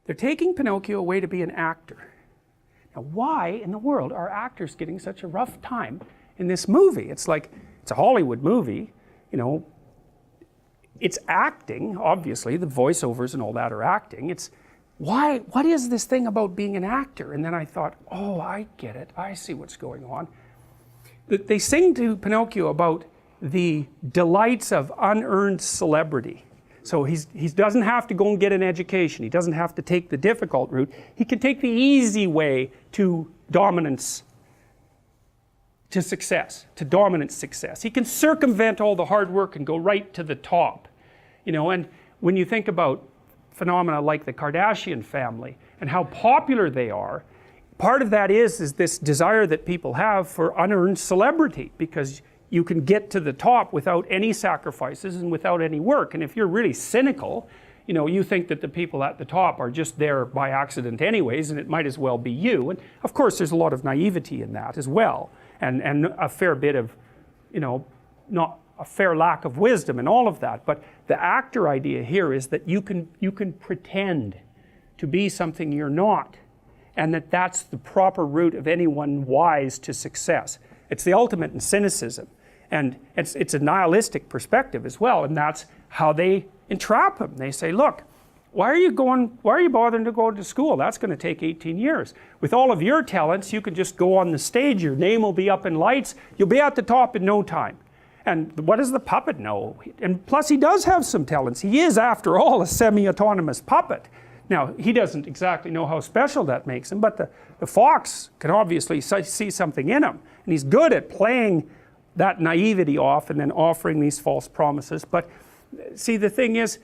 They're taking Pinocchio away to be an actor. Now, why in the world are actors getting such a rough time in this movie? It's like, it's a Hollywood movie, you know, it's acting, obviously, the voiceovers and all that are acting. It's, why, what is this thing about being an actor? And then I thought, oh, I get it, I see what's going on. They sing to Pinocchio about the delights of unearned celebrity. So he doesn't have to go and get an education. He doesn't have to take the difficult route. He can take the easy way to dominance, to success, to dominant success. He can circumvent all the hard work and go right to the top. You know, and when you think about phenomena like the Kardashian family and how popular they are, part of that is this desire that people have for unearned celebrity, because you can get to the top without any sacrifices and without any work. And if you're really cynical, you know, you think that the people at the top are just there by accident anyways, and it might as well be you. And of course there's a lot of naivety in that as well, and a fair bit of, you know, not a fair lack of wisdom and all of that. But the actor idea here is that you can pretend to be something you're not, and that's the proper route of anyone wise to success. It's the ultimate in cynicism. And it's a nihilistic perspective as well, and that's how they entrap him. They say, look, why are you bothering to go to school? That's going to take 18 years. With all of your talents, you can just go on the stage, your name will be up in lights, you'll be at the top in no time. And what does the puppet know? And plus he does have some talents. He is, after all, a semi-autonomous puppet. Now, he doesn't exactly know how special that makes him, but the fox can obviously see something in him. And he's good at playing that naivety off and then offering these false promises. But see, the thing is,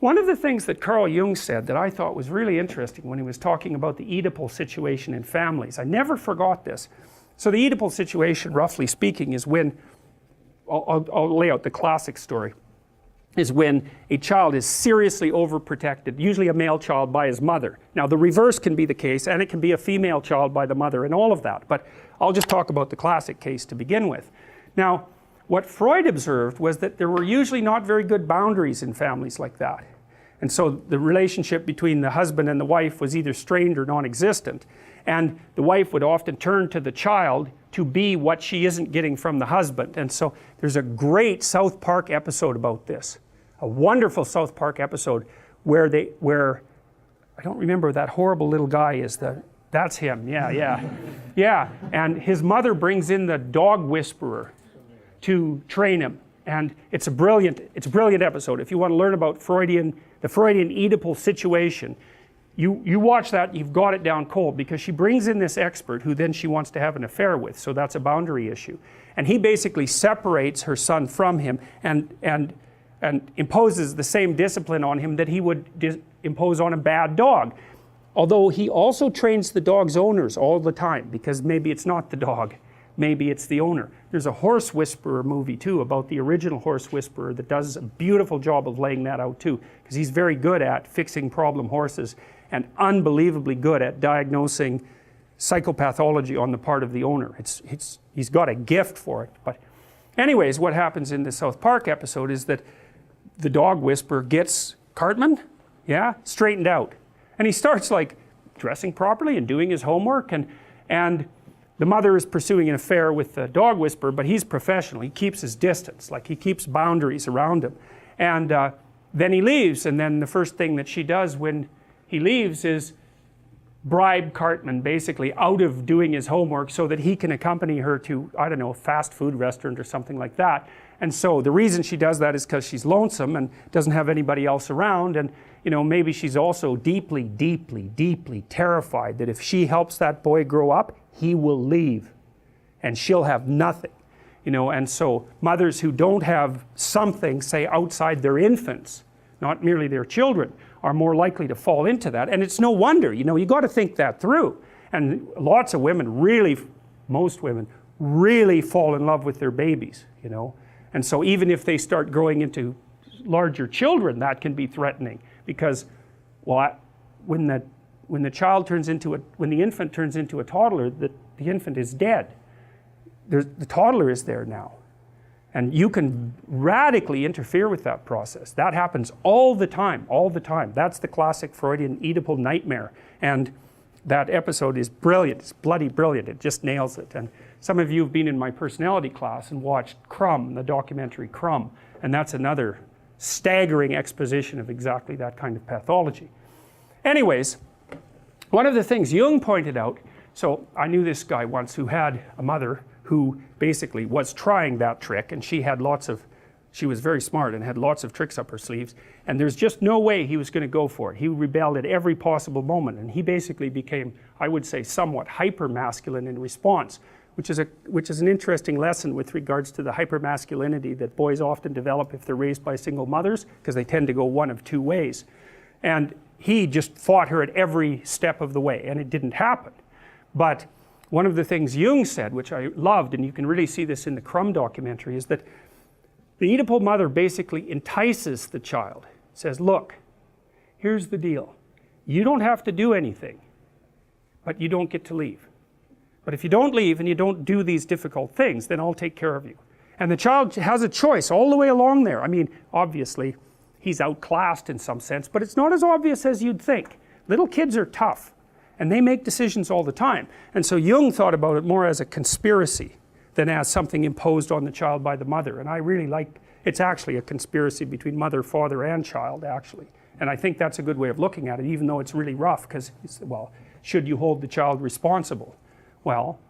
one of the things that Carl Jung said that I thought was really interesting when he was talking about the Oedipal situation in families, I never forgot this. So the Oedipal situation, roughly speaking, is when, I'll lay out the classic story, is when a child is seriously overprotected, usually a male child by his mother. Now the reverse can be the case, and it can be a female child by the mother and all of that, but I'll just talk about the classic case to begin with. Now, what Freud observed was that there were usually not very good boundaries in families like that. And so the relationship between the husband and the wife was either strained or non-existent. And the wife would often turn to the child to be what she isn't getting from the husband. And so there's a great South Park episode about this. A wonderful South Park episode where I don't remember, that horrible little guy is that's him, yeah. And his mother brings in the dog whisperer to train him. And it's a brilliant episode. If you want to learn about the Freudian Oedipal situation, you watch that, you've got it down cold, because she brings in this expert who then she wants to have an affair with, so that's a boundary issue. And he basically separates her son from him and imposes the same discipline on him that he would impose on a bad dog. Although he also trains the dog's owners all the time, because maybe it's not the dog, maybe it's the owner. There's a horse whisperer movie too, about the original horse whisperer, that does a beautiful job of laying that out too, because he's very good at fixing problem horses and unbelievably good at diagnosing psychopathology on the part of the owner. He's got a gift for it. But anyways, what happens in the South Park episode is that the dog whisperer gets Cartman, straightened out. And he starts like dressing properly and doing his homework, and the mother is pursuing an affair with the dog whisperer, but he's professional. He keeps his distance, like he keeps boundaries around him. And then he leaves, and then the first thing that she does when he leaves is bribe Cartman basically out of doing his homework so that he can accompany her to, I don't know, a fast food restaurant or something like that. And so the reason she does that is because she's lonesome and doesn't have anybody else around, and you know, maybe she's also deeply, deeply, deeply terrified that if she helps that boy grow up, he will leave and she'll have nothing. You know, and so mothers who don't have something, say, outside their infants, not merely their children, are more likely to fall into that. And it's no wonder, you know, you got to think that through. And lots of women really, most women, really fall in love with their babies, you know. And so even if they start growing into larger children, that can be threatening, because, well, when the infant turns into a toddler, the infant is dead. The toddler is there now. And you can radically interfere with that process. That happens all the time, all the time. That's the classic Freudian Oedipal nightmare. And that episode is brilliant. It's bloody brilliant. It just nails it. And some of you have been in my personality class and watched Crumb, the documentary Crumb. And that's another staggering exposition of exactly that kind of pathology. Anyways, one of the things Jung pointed out, so I knew this guy once who had a mother who basically was trying that trick, and she was very smart and had lots of tricks up her sleeves, and there's just no way he was going to go for it. He rebelled at every possible moment, and he basically became, I would say, somewhat hyper-masculine in response, which is an interesting lesson with regards to the hyper-masculinity that boys often develop if they're raised by single mothers, because they tend to go one of two ways. And he just fought her at every step of the way, and it didn't happen. But one of the things Jung said, which I loved, and you can really see this in the Crumb documentary, is that the Oedipal mother basically entices the child. Says, look, here's the deal. You don't have to do anything, but you don't get to leave. But if you don't leave and you don't do these difficult things, then I'll take care of you. And the child has a choice all the way along there. I mean, obviously, he's outclassed in some sense, but it's not as obvious as you'd think. Little kids are tough, and they make decisions all the time. And so Jung thought about it more as a conspiracy than as something imposed on the child by the mother. And I really like, it's actually a conspiracy between mother, father, and child, actually. And I think that's a good way of looking at it, even though it's really rough, because, well, should you hold the child responsible? Well,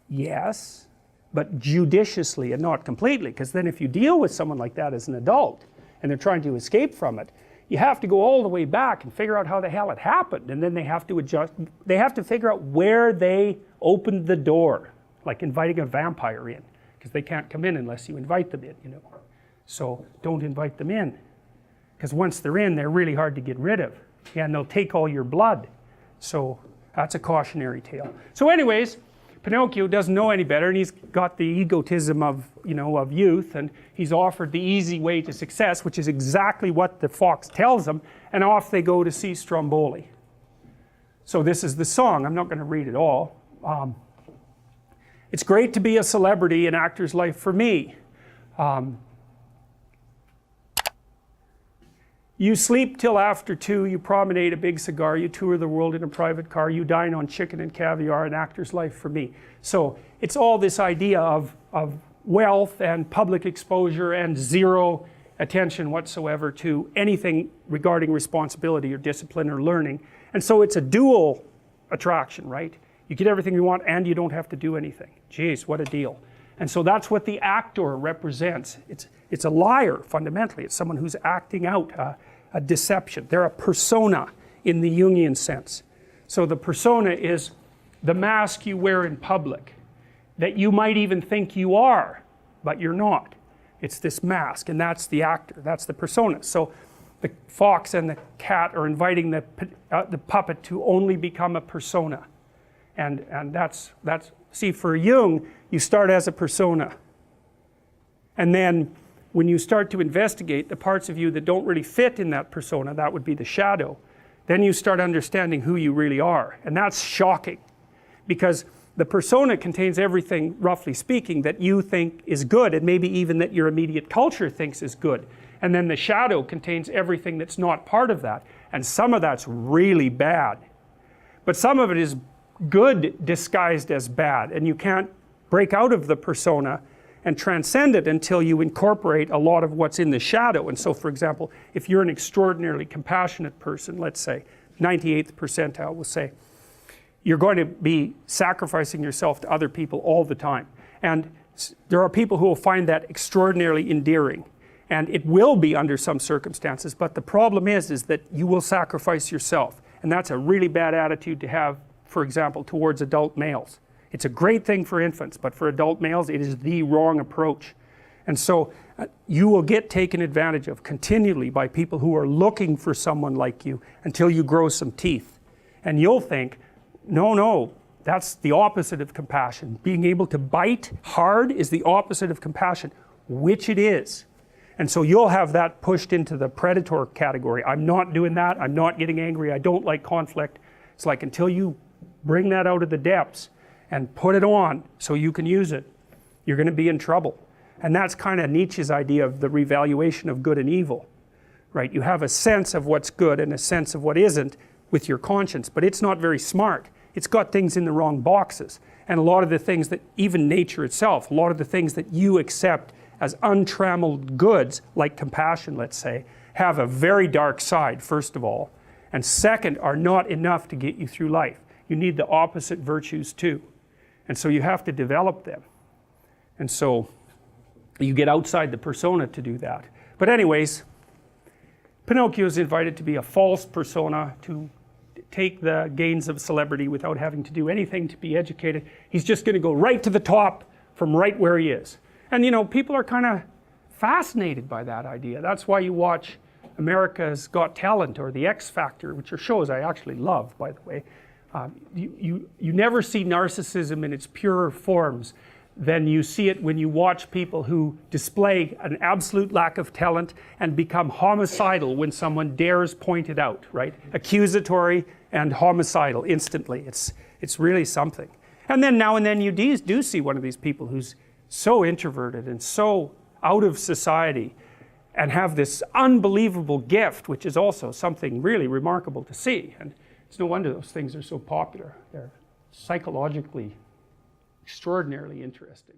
yes, but judiciously and not completely, because then if you deal with someone like that as an adult, and they're trying to escape from it, you have to go all the way back and figure out how the hell it happened, and then they have to adjust, they have to figure out where they opened the door, like inviting a vampire in, because they can't come in unless you invite them in, you know. So don't invite them in, because once they're in, they're really hard to get rid of, and they'll take all your blood. So that's a cautionary tale. So anyways, Pinocchio doesn't know any better, and he's got the egotism of, you know, of youth, and he's offered the easy way to success, which is exactly what the fox tells him, and off they go to see Stromboli. So this is the song. I'm not going to read it all. It's great to be a celebrity in actor's life for me. You sleep till after 2, you promenade a big cigar, you tour the world in a private car, you dine on chicken and caviar, an actor's life for me. So it's all this idea of wealth and public exposure and zero attention whatsoever to anything regarding responsibility or discipline or learning. And so it's a dual attraction, right? You get everything you want and you don't have to do anything. Jeez, what a deal. And so that's what the actor represents. It's a liar, fundamentally. It's someone who's acting out a deception. They're a persona in the Jungian sense. So the persona is the mask you wear in public, that you might even think you are, but you're not. It's this mask, and that's the actor, that's the persona. So the fox and the cat are inviting the puppet to only become a persona. And that's, see, for Jung, you start as a persona. And then when you start to investigate the parts of you that don't really fit in that persona, that would be the shadow, then you start understanding who you really are. And that's shocking, because the persona contains everything, roughly speaking, that you think is good, and maybe even that your immediate culture thinks is good. And then the shadow contains everything that's not part of that. And some of that's really bad. But some of it is good disguised as bad, and you can't break out of the persona and transcend it until you incorporate a lot of what's in the shadow. And so, for example, if you're an extraordinarily compassionate person, let's say, 98th percentile will say, you're going to be sacrificing yourself to other people all the time. And there are people who will find that extraordinarily endearing. And it will be under some circumstances, but the problem is that you will sacrifice yourself. And that's a really bad attitude to have, for example, towards adult males. It's a great thing for infants, but for adult males, it is the wrong approach. And so you will get taken advantage of continually by people who are looking for someone like you until you grow some teeth. And you'll think, no, that's the opposite of compassion. Being able to bite hard is the opposite of compassion, which it is. And so you'll have that pushed into the predator category. I'm not doing that. I'm not getting angry. I don't like conflict. It's like until you bring that out of the depths and put it on so you can use it, you're going to be in trouble. And that's kind of Nietzsche's idea of the revaluation of good and evil, right? You have a sense of what's good and a sense of what isn't with your conscience, but it's not very smart. It's got things in the wrong boxes. And a lot of the things that, even nature itself, a lot of the things that you accept as untrammeled goods, like compassion, let's say, have a very dark side, first of all. And second, are not enough to get you through life. You need the opposite virtues too. And so you have to develop them. And so you get outside the persona to do that. But anyways, Pinocchio is invited to be a false persona, to take the gains of celebrity without having to do anything to be educated. He's just going to go right to the top from right where he is. And you know, people are kind of fascinated by that idea. That's why you watch America's Got Talent or The X Factor, which are shows I actually love, by the way. You never see narcissism in its purer forms than you see it when you watch people who display an absolute lack of talent and become homicidal when someone dares point it out, right? Accusatory and homicidal instantly. It's really something. And then now and then you do see one of these people who's so introverted and so out of society and have this unbelievable gift, which is also something really remarkable to see. And it's no wonder those things are so popular. They're psychologically extraordinarily interesting.